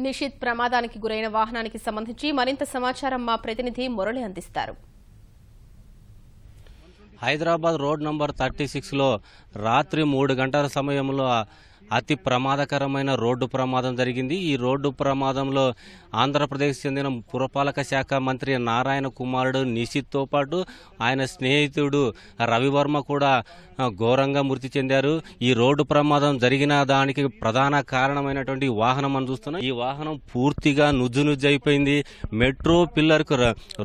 నిషిత్ ప్రమాదానికి గురైన వాహనానికి సంబంధించి మరింత సమాచారం మా ప్రతినిధి మురళి అందిస్తారు. హైదరాబాద్ రోడ్ నంబర్ 36లో రాత్రి 3 గంటల సమయంలో అతి ప్రమాదకరమైన రోడ్డు ప్రమాదం జరిగింది. ఈ రోడ్డు ప్రమాదంలో ఆంధ్రప్రదేశ్ చెందిన పురపాలక శాఖ మంత్రి నారాయణ కుమారుడు నిషిత్తో పాటు ఆయన స్నేహితుడు రవివర్మ కూడా ఘోరంగా మృతి చెందారు. ఈ రోడ్డు ప్రమాదం జరిగిన దానికి ప్రధాన కారణమైనటువంటి వాహనం మనం చూస్తున్నాం. ఈ వాహనం పూర్తిగా నుజ్జు అయిపోయింది. మెట్రో పిల్లర్ కు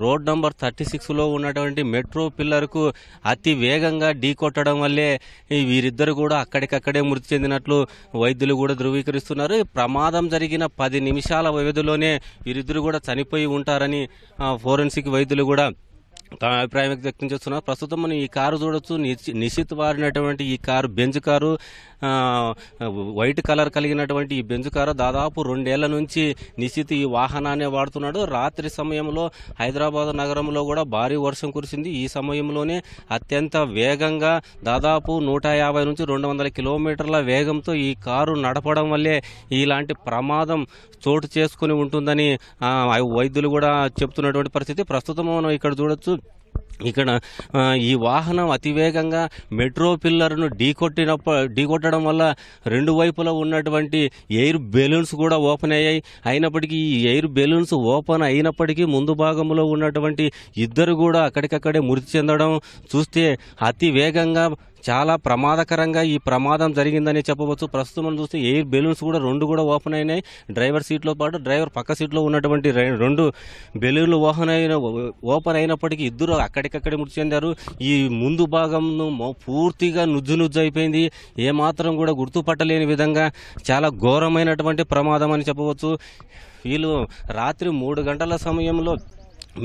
రోడ్ నంబర్ 36లో ఉన్నటువంటి మెట్రో పిల్లర్ కు అతి వేగంగా ఢీకొట్టడం వల్లే వీరిద్దరు కూడా అక్కడికక్కడే మృతి చెందినట్లు వైద్యులు కూడా ధృవీకరిస్తున్నారు. ప్రమాదం జరిగిన 10 నిమిషాల వ్యవధిలోనే వీరిద్దరు కూడా చనిపోయి ఉంటారని ఫోరెన్సిక్ వైద్యులు కూడా తమ అభిప్రాయం వ్యక్తం చేస్తున్నారు. ప్రస్తుతం మనం ఈ కారు చూడొచ్చు. నిషిత్ వారినటువంటి ఈ car Benz car, white colour కలిగినటువంటి ఈ బెంజ్ కారు దాదాపు 2 ఏళ్ల నుంచి నిషిత్ ఈ వాహనాన్ని వాడుతున్నాడు. రాత్రి సమయంలో హైదరాబాద్ నగరంలో కూడా భారీ వర్షం కురిసింది. ఈ సమయంలోనే అత్యంత వేగంగా దాదాపు 150 నుంచి 200 కిలోమీటర్ల వేగంతో ఈ కారు నడపడం వల్లే ఇలాంటి ప్రమాదం చోటు చేసుకుని ఉంటుందని వైద్యులు కూడా చెప్తున్నటువంటి పరిస్థితి. ప్రస్తుతం మనం ఇక్కడ చూడొచ్చు. ఇక్కడ ఈ వాహనం అతివేగంగా మెట్రో పిల్లర్ను ఢీకొట్టడం వల్ల 2 వైపులా ఉన్నటువంటి ఎయిర్ బెలూన్స్ కూడా ఓపెన్ అయ్యాయి. అయినప్పటికీ ఈ ఎయిర్ బెలూన్స్ ఓపెన్ అయినప్పటికీ ముందు భాగంలో ఉన్నటువంటి ఇద్దరు కూడా అక్కడికక్కడే మృతి చెందడం చూస్తే అతి వేగంగా చాలా ప్రమాదకరంగా ఈ ప్రమాదం జరిగిందని చెప్పవచ్చు. ప్రస్తుతం మనం చూస్తే ఎయిర్ బెలూన్స్ కూడా 2 కూడా ఓపెన్ అయినాయి. డ్రైవర్ సీట్లో పాటు డ్రైవర్ పక్క సీట్లో ఉన్నటువంటి 2 బెలూన్లు ఓపెన్ అయినప్పటికీ ఇద్దరు అక్కడికక్కడే మృతి చెందారు. ఈ ముందు భాగం పూర్తిగా నుజ్జు అయిపోయింది. ఏమాత్రం కూడా గుర్తుపట్టలేని విధంగా చాలా ఘోరమైనటువంటి ప్రమాదం అని చెప్పవచ్చు. వీళ్ళు రాత్రి 3 గంటల సమయంలో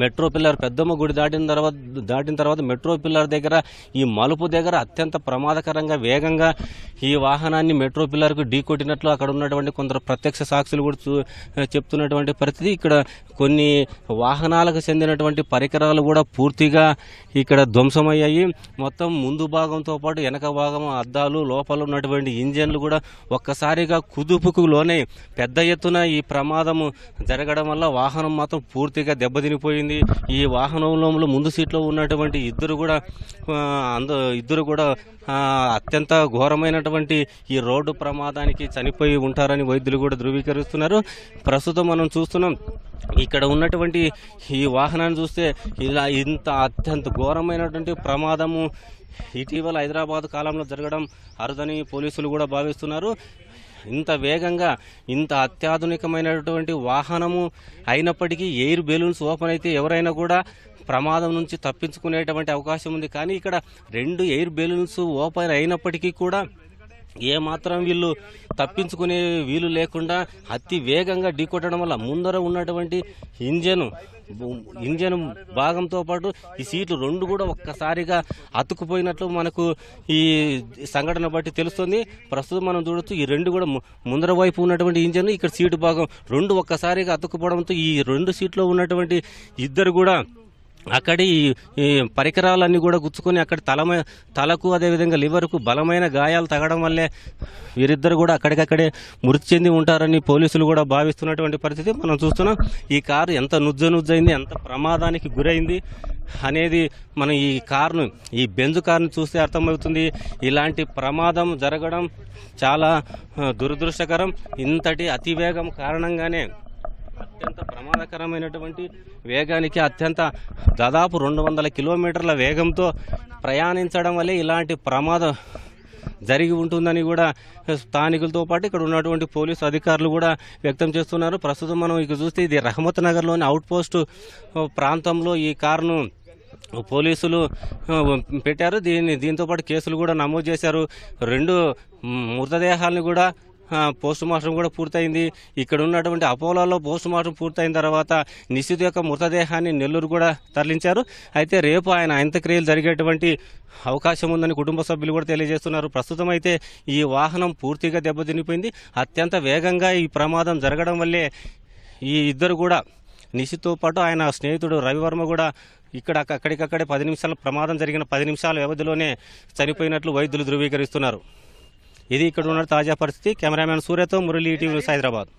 మెట్రో పిల్లర్ పెద్దమ్మ గుడి దాటిన తర్వాత మెట్రో పిల్లర్ దగ్గర ఈ మలుపు దగ్గర అత్యంత ప్రమాదకరంగా వేగంగా ఈ వాహనాన్ని మెట్రో పిల్లర్కు ఢీకొట్టినట్లు అక్కడ ఉన్నటువంటి కొందరు ప్రత్యక్ష సాక్షులు కూడా చెప్తున్నటువంటి పరిస్థితి. ఇక్కడ కొన్ని వాహనాలకు చెందినటువంటి పరికరాలు కూడా పూర్తిగా ఇక్కడ ధ్వంసమయ్యాయి. మొత్తం ముందు భాగంతో పాటు వెనక భాగం అద్దాలు లోపల ఉన్నటువంటి ఇంజన్లు కూడా ఒక్కసారిగా కుదుపుకు లోనే పెద్ద ఎత్తున ఈ ప్రమాదం జరగడం వల్ల వాహనం మాత్రం పూర్తిగా దెబ్బతినిపోయింది. ఈ వాహనంలో ముందు సీట్లో ఉన్నటువంటి ఇద్దరు కూడా అత్యంత ఘోరమైనటువంటి ఈ రోడ్డు ప్రమాదానికి చనిపోయి ఉంటారని వైద్యులు కూడా ధృవీకరిస్తున్నారు. ప్రస్తుతం మనం చూస్తున్నాం ఇక్కడ ఉన్నటువంటి ఈ వాహనాన్ని చూస్తే ఇలా ఇంత అత్యంత ఘోరమైనటువంటి ప్రమాదము ఇటీవల హైదరాబాద్ కాలంలో జరగడం అరుదని పోలీసులు కూడా భావిస్తున్నారు. ఇంత వేగంగా ఇంత అత్యాధునికమైనటువంటి వాహనము అయినప్పటికీ ఎయిర్ బెలూన్స్ ఓపెన్ అయితే ఎవరైనా కూడా ప్రమాదం నుంచి తప్పించుకునేటువంటి అవకాశం ఉంది. కానీ ఇక్కడ 2 ఎయిర్ బెలూన్స్ ఓపెన్ అయినప్పటికీ కూడా ఏమాత్రం వీళ్ళు తప్పించుకునే వీలు లేకుండా అతి వేగంగా ఢీకొట్టడం వల్ల ముందర ఉన్నటువంటి ఇంజన్ భాగంతో పాటు ఈ సీట్లు 2 కూడా ఒక్కసారిగా అతుక్కుపోయినట్లు మనకు ఈ సంఘటన బట్టి తెలుస్తుంది. ప్రస్తుతం మనం చూడొచ్చు ఈ 2 కూడా ముందర వైపు ఉన్నటువంటి ఇంజన్ ఇక్కడ సీటు భాగం 2 ఒక్కసారిగా అతుక్కుపోవడంతో ఈ 2 సీట్లో ఉన్నటువంటి ఇద్దరు కూడా అక్కడి ఈ పరికరాలన్నీ కూడా గుచ్చుకొని అక్కడ తలకు అదేవిధంగా లివర్కు బలమైన గాయాలు తగడం వల్లే వీరిద్దరు కూడా అక్కడికక్కడే మృతి చెంది ఉంటారని పోలీసులు కూడా భావిస్తున్నటువంటి పరిస్థితి మనం చూస్తున్నాం. ఈ కారు ఎంత నుజ్జైంది, ఎంత ప్రమాదానికి గురైంది అనేది మనం ఈ బెంజ్ కారును చూస్తే అర్థమవుతుంది. ఇలాంటి ప్రమాదం జరగడం చాలా దురదృష్టకరం. ఇంతటి అతివేగం కారణంగానే అత్యంత ప్రమాదకరమైనటువంటి వేగానికి దాదాపు 200 కిలోమీటర్ల వేగంతో ప్రయాణించడం వల్లే ఇలాంటి ప్రమాదం జరిగి ఉంటుందని కూడా స్థానికులతో పాటు ఇక్కడ ఉన్నటువంటి పోలీసు అధికారులు కూడా వ్యక్తం చేస్తున్నారు. ప్రస్తుతం మనం ఇక చూస్తే ఇది రహమత్ నగర్లోని అవుట్ పోస్ట్ ప్రాంతంలో ఈ కారును పోలీసులు పెట్టారు. దీంతో పాటు కేసులు కూడా నమోదు చేశారు. 2 మృతదేహాలను కూడా పోస్ట్ మార్టం కూడా పూర్తయింది. ఇక్కడ ఉన్నటువంటి అపోలోలో పోస్ట్ మార్టం పూర్తయిన తర్వాత నిషిత్ యొక్క మృతదేహాన్ని నెల్లూరు కూడా తరలించారు. అయితే రేపు ఆయన అంత్యక్రియలు జరిగేటువంటి అవకాశం ఉందని కుటుంబ సభ్యులు కూడా తెలియజేస్తున్నారు. ప్రస్తుతం అయితే ఈ వాహనం పూర్తిగా దెబ్బతినిపోయింది. అత్యంత వేగంగా ఈ ప్రమాదం జరగడం వల్లే ఈ ఇద్దరు కూడా నిషిత్తో పాటు ఆయన స్నేహితుడు రవివర్మ కూడా అక్కడికక్కడే 10 నిమిషాల ప్రమాదం జరిగిన 10 నిమిషాల వ్యవధిలోనే చనిపోయినట్లు వైద్యులు ధృవీకరిస్తున్నారు. ఇది ఇక్కడ ఉన్న తాజా పరిస్థితి. కెమెరామెన్ సూర్యతో మురళీ, టీవీ న్యూస్, హైదరాబాద్.